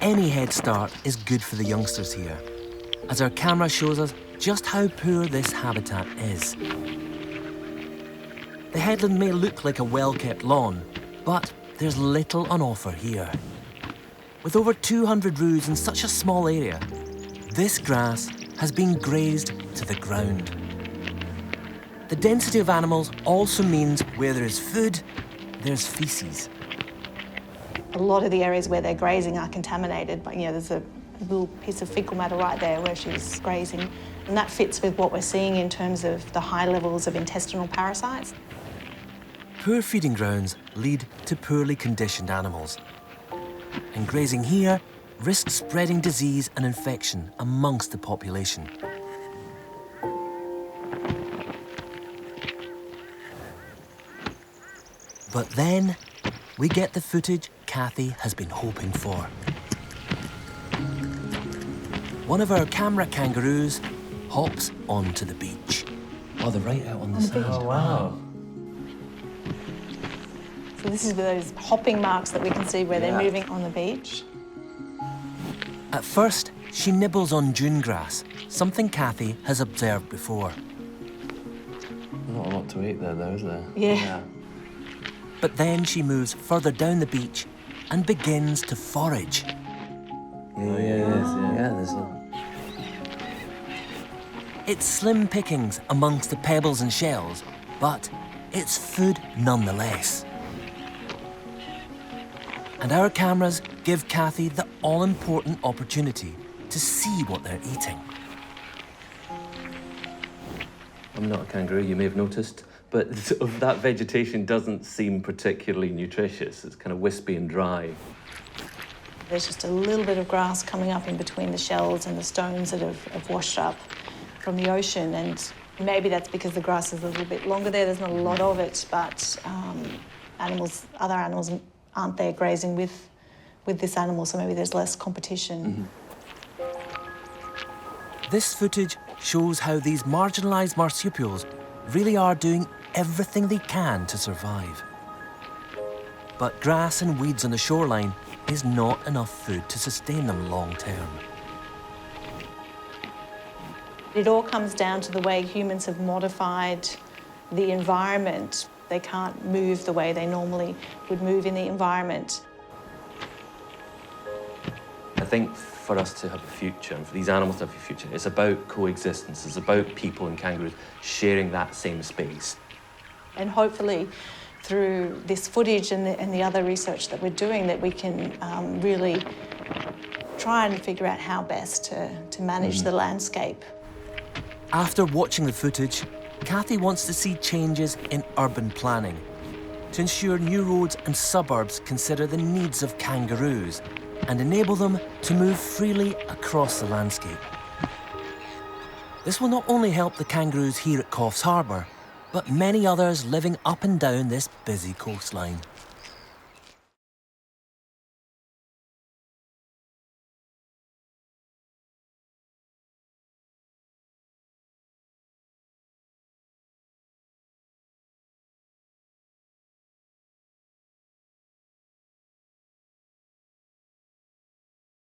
any head start is good for the youngsters here, as our camera shows us just how poor this habitat is. The headland may look like a well-kept lawn, but there's little on offer here. With over 200 roos in such a small area, this grass has been grazed to the ground. The density of animals also means where there is food, there's feces. A lot of the areas where they're grazing are contaminated, but there's a little piece of fecal matter right there where she's grazing, and that fits with what we're seeing in terms of the high levels of intestinal parasites. Poor feeding grounds lead to poorly conditioned animals, and grazing here risks spreading disease and infection amongst the population. But then we get the footage Kathy has been hoping for. One of our camera kangaroos hops onto the beach. Oh, they're right out on the side. Oh, wow. So this is those hopping marks that we can see where they're moving on the beach. At first, she nibbles on dune grass, something Kathy has observed before. Not a lot to eat there, though, is there? Yeah. But then she moves further down the beach and begins to forage. There's a... It's slim pickings amongst the pebbles and shells, but it's food nonetheless. And our cameras give Kathy the all-important opportunity to see what they're eating. I'm not a kangaroo, you may have noticed, but that vegetation doesn't seem particularly nutritious. It's kind of wispy and dry. There's just a little bit of grass coming up in between the shells and the stones that have washed up from the ocean, and maybe that's because the grass is a little bit longer there. There's not a lot of it, but other animals aren't there grazing with this animal, so maybe there's less competition. This footage shows how these marginalised marsupials really are doing everything they can to survive. But grass and weeds on the shoreline is not enough food to sustain them long term. It all comes down to the way humans have modified the environment. They can't move the way they normally would move in the environment. I think for us to have a future, and for these animals to have a future, it's about coexistence. It's about people and kangaroos sharing that same space. And hopefully, through this footage and the other research that we're doing, that we can really try and figure out how best to manage the landscape. After watching the footage, Kathy wants to see changes in urban planning to ensure new roads and suburbs consider the needs of kangaroos and enable them to move freely across the landscape. This will not only help the kangaroos here at Coffs Harbour, but many others living up and down this busy coastline.